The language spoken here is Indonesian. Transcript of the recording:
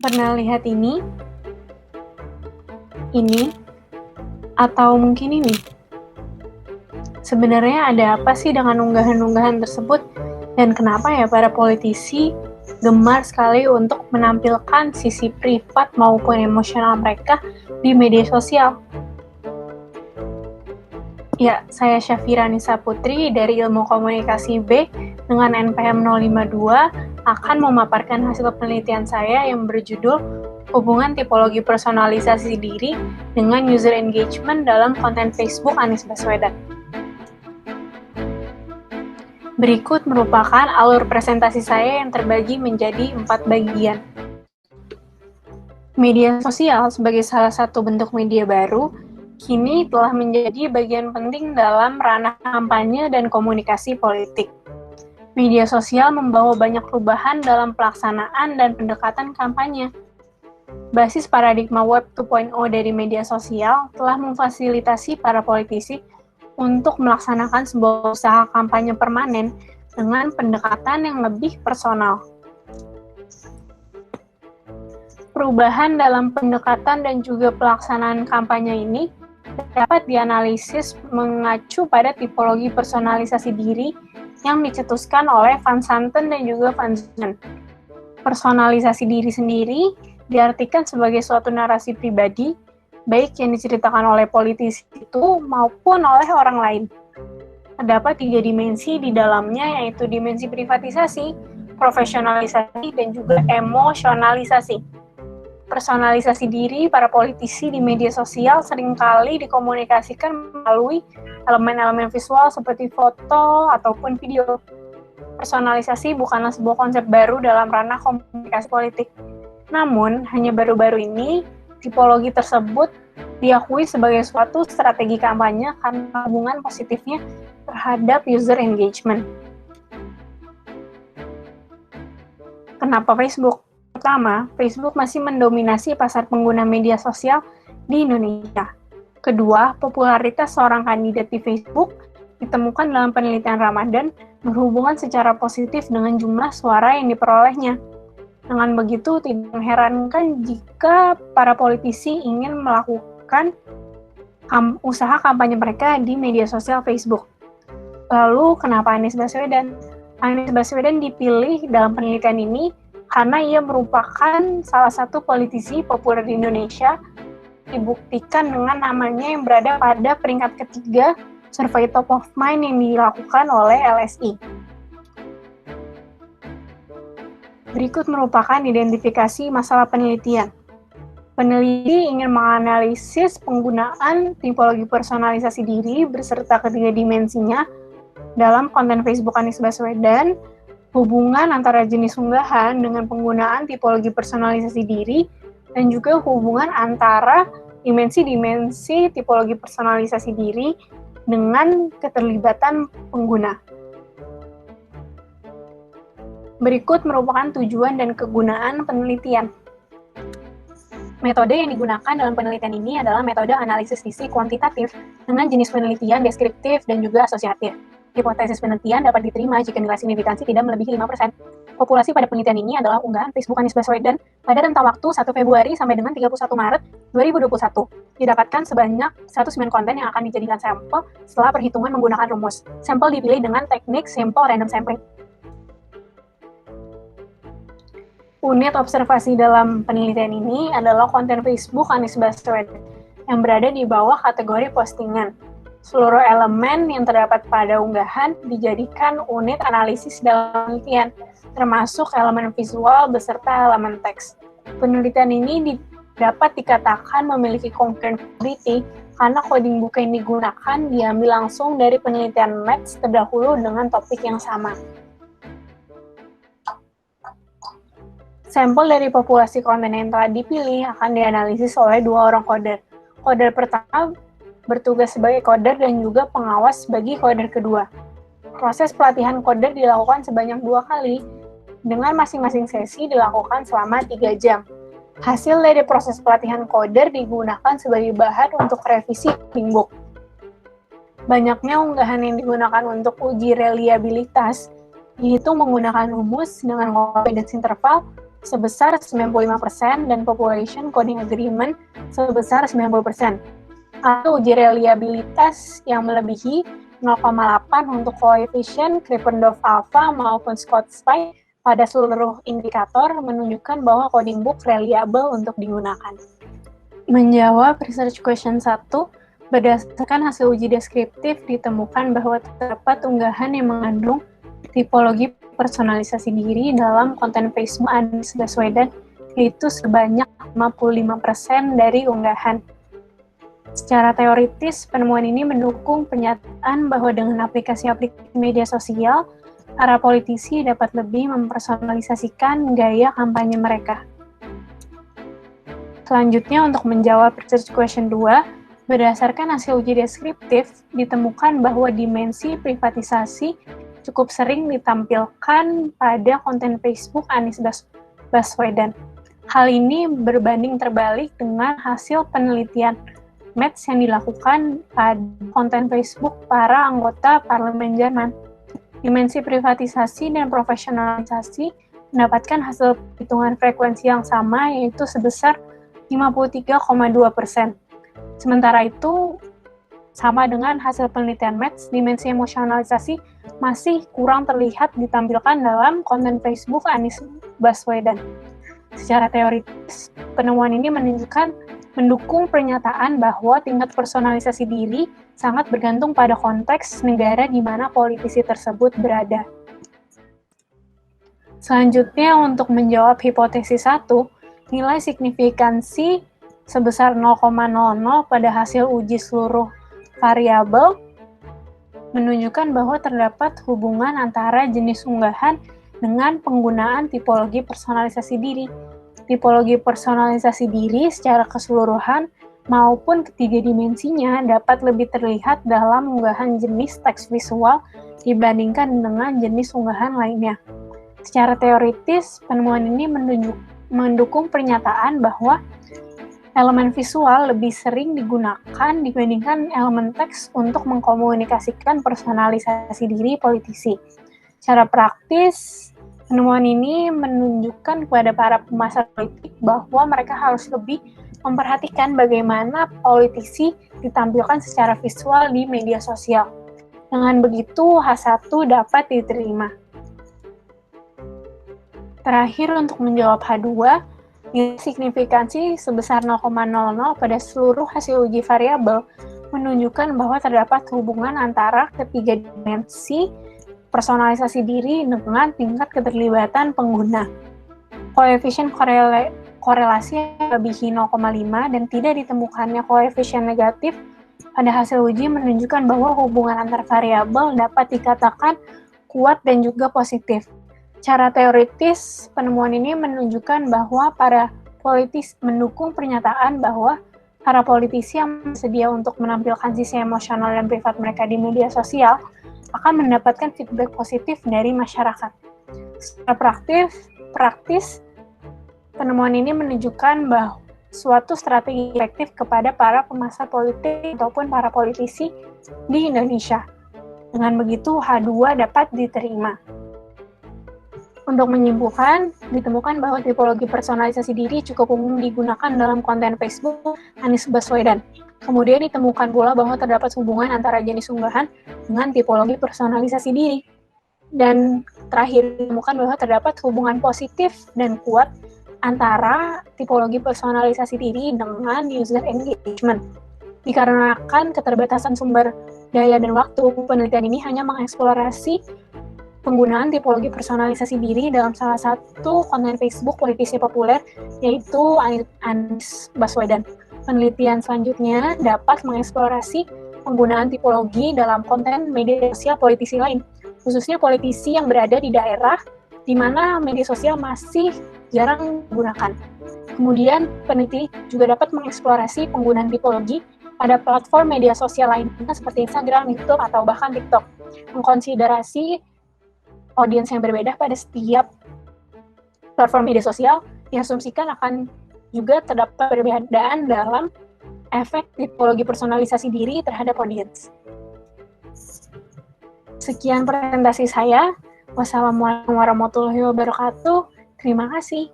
Pernah lihat ini, atau mungkin ini? Sebenarnya ada apa sih dengan unggahan-unggahan tersebut? Dan kenapa ya para politisi gemar sekali untuk menampilkan sisi privat maupun emosional mereka di media sosial? Ya, saya Syafira Nisa Putri dari Ilmu Komunikasi B dengan NPM 052 akan memaparkan hasil penelitian saya yang berjudul Hubungan Tipologi Personalisasi Diri dengan User Engagement dalam konten Facebook Anies Baswedan. Berikut merupakan alur presentasi saya yang terbagi menjadi 4 bagian. Media sosial sebagai salah satu bentuk media baru, kini telah menjadi bagian penting dalam ranah kampanye dan komunikasi politik. Media sosial membawa banyak perubahan dalam pelaksanaan dan pendekatan kampanye. Basis paradigma Web 2.0 dari media sosial telah memfasilitasi para politisi untuk melaksanakan sebuah usaha kampanye permanen dengan pendekatan yang lebih personal. Perubahan dalam pendekatan dan juga pelaksanaan kampanye ini dapat dianalisis mengacu pada tipologi personalisasi diri yang dicetuskan oleh Van Santen dan juga Van Zenen. Personalisasi diri sendiri diartikan sebagai suatu narasi pribadi, baik yang diceritakan oleh politisi itu maupun oleh orang lain. Terdapat 3 dimensi di dalamnya, yaitu dimensi privatisasi, profesionalisasi, dan juga emosionalisasi. Personalisasi diri para politisi di media sosial seringkali dikomunikasikan melalui elemen-elemen visual seperti foto ataupun video. Personalisasi bukanlah sebuah konsep baru dalam ranah komunikasi politik. Namun, hanya baru-baru ini, tipologi tersebut diakui sebagai suatu strategi kampanye karena hubungan positifnya terhadap user engagement. Kenapa Facebook? Pertama, Facebook masih mendominasi pasar pengguna media sosial di Indonesia. Kedua, popularitas seorang kandidat di Facebook ditemukan dalam penelitian Ramadan berhubungan secara positif dengan jumlah suara yang diperolehnya. Dengan begitu, tidak mengherankan jika para politisi ingin melakukan usaha kampanye mereka di media sosial Facebook. Lalu, kenapa Anies Baswedan? Anies Baswedan dipilih dalam penelitian ini karena ia merupakan salah satu politisi populer di Indonesia, dibuktikan dengan namanya yang berada pada peringkat ketiga survei top of mind yang dilakukan oleh LSI. Berikut merupakan identifikasi masalah penelitian. Peneliti ingin menganalisis penggunaan tipologi personalisasi diri beserta ketiga dimensinya dalam konten Facebook Anies Baswedan, hubungan antara jenis unggahan dengan penggunaan tipologi personalisasi diri, dan juga hubungan antara dimensi-dimensi tipologi personalisasi diri dengan keterlibatan pengguna. Berikut merupakan tujuan dan kegunaan penelitian. Metode yang digunakan dalam penelitian ini adalah metode analisis sisi kuantitatif dengan jenis penelitian deskriptif dan juga asosiatif. Hipotesis penelitian dapat diterima jika nilai signifikansi tidak melebihi 5%. Populasi pada penelitian ini adalah unggahan Facebook Anies Baswedan pada rentang waktu 1 Februari sampai dengan 31 Maret 2021. Didapatkan sebanyak 109 konten yang akan dijadikan sampel setelah perhitungan menggunakan rumus. Sampel dipilih dengan teknik sample random sampling. Unit observasi dalam penelitian ini adalah konten Facebook Anies Baswedan yang berada di bawah kategori postingan. Seluruh elemen yang terdapat pada unggahan dijadikan unit analisis dalam penelitian, termasuk elemen visual beserta elemen teks. Penelitian ini dapat dikatakan memiliki concurrent karena coding book yang digunakan diambil langsung dari penelitian match terdahulu dengan topik yang sama. Sampel dari populasi konten yang telah dipilih akan dianalisis oleh 2 orang coder. Coder pertama bertugas sebagai coder dan juga pengawas bagi coder kedua. Proses pelatihan coder dilakukan sebanyak 2 kali, dengan masing-masing sesi dilakukan selama 3 jam. Hasil dari proses pelatihan coder digunakan sebagai bahan untuk revisi coding book. Banyaknya unggahan yang digunakan untuk uji reliabilitas dihitung menggunakan rumus dengan confidence interval sebesar 95% dan population coding agreement sebesar 90%. Atau uji reliabilitas yang melebihi 0,8 untuk koefisien Krippendorff alpha maupun Scott-Spy pada seluruh indikator menunjukkan bahwa coding book reliable untuk digunakan. Menjawab research question 1, berdasarkan hasil uji deskriptif ditemukan bahwa terdapat unggahan yang mengandung tipologi personalisasi diri dalam konten Facebook Anies Baswedan, yaitu sebanyak 55% dari unggahan. Secara teoritis, penemuan ini mendukung pernyataan bahwa dengan aplikasi-aplikasi media sosial, para politisi dapat lebih mempersonalisasikan gaya kampanye mereka. Selanjutnya, untuk menjawab research question 2, berdasarkan hasil uji deskriptif, ditemukan bahwa dimensi privatisasi cukup sering ditampilkan pada konten Facebook Anies Baswedan. Hal ini berbanding terbalik dengan hasil penelitian match yang dilakukan pada konten Facebook para anggota parlemen Jerman. Dimensi privatisasi dan profesionalisasi mendapatkan hasil hitungan frekuensi yang sama, yaitu sebesar 53,2%. Sementara itu, sama dengan hasil penelitian match, dimensi emosionalisasi masih kurang terlihat ditampilkan dalam konten Facebook Anies Baswedan. Secara teoritis, penemuan ini mendukung pernyataan bahwa tingkat personalisasi diri sangat bergantung pada konteks negara di mana politisi tersebut berada. Selanjutnya, untuk menjawab hipotesis 1, nilai signifikansi sebesar 0,00 pada hasil uji seluruh variabel menunjukkan bahwa terdapat hubungan antara jenis unggahan dengan penggunaan tipologi personalisasi diri. Tipologi personalisasi diri secara keseluruhan maupun ketiga dimensinya dapat lebih terlihat dalam unggahan jenis teks visual dibandingkan dengan jenis unggahan lainnya. Secara teoritis, penemuan ini mendukung pernyataan bahwa elemen visual lebih sering digunakan dibandingkan elemen teks untuk mengkomunikasikan personalisasi diri politisi. Secara praktis, penemuan ini menunjukkan kepada para pemasar politik bahwa mereka harus lebih memperhatikan bagaimana politisi ditampilkan secara visual di media sosial. Dengan begitu, H1 dapat diterima. Terakhir, untuk menjawab H2, nilai signifikansi sebesar 0,00 pada seluruh hasil uji variabel menunjukkan bahwa terdapat hubungan antara ketiga dimensi personalisasi diri dengan tingkat keterlibatan pengguna. Koefisien korelasi melebihi 0,5 dan tidak ditemukannya koefisien negatif pada hasil uji menunjukkan bahwa hubungan antar variabel dapat dikatakan kuat dan juga positif. Secara teoritis, penemuan ini menunjukkan bahwa mendukung pernyataan bahwa para politisi yang bersedia untuk menampilkan sisi emosional dan privat mereka di media sosial akan mendapatkan feedback positif dari masyarakat. Secara praktis, penemuan ini menunjukkan bahwa suatu strategi efektif kepada para pemasar politik ataupun para politisi di Indonesia. Dengan begitu, H2 dapat diterima. Untuk menyimpulkan, ditemukan bahwa tipologi personalisasi diri cukup umum digunakan dalam konten Facebook Anies Baswedan. Kemudian ditemukan pula bahwa terdapat hubungan antara jenis unggahan dengan tipologi personalisasi diri. Dan terakhir ditemukan bahwa terdapat hubungan positif dan kuat antara tipologi personalisasi diri dengan user engagement. Dikarenakan keterbatasan sumber daya dan waktu, penelitian ini hanya mengeksplorasi penggunaan tipologi personalisasi diri dalam salah satu konten Facebook politisi populer, yaitu Anies Baswedan. Penelitian selanjutnya dapat mengeksplorasi penggunaan tipologi dalam konten media sosial politisi lain, khususnya politisi yang berada di daerah di mana media sosial masih jarang digunakan. Kemudian, peneliti juga dapat mengeksplorasi penggunaan tipologi pada platform media sosial lainnya seperti Instagram, YouTube, atau bahkan TikTok. Mengkonsiderasi audiens yang berbeda pada setiap platform media sosial, diasumsikan akan juga terdapat perbedaan dalam efek tipologi personalisasi diri terhadap audiens. Sekian presentasi saya. Wassalamualaikum warahmatullahi wabarakatuh. Terima kasih.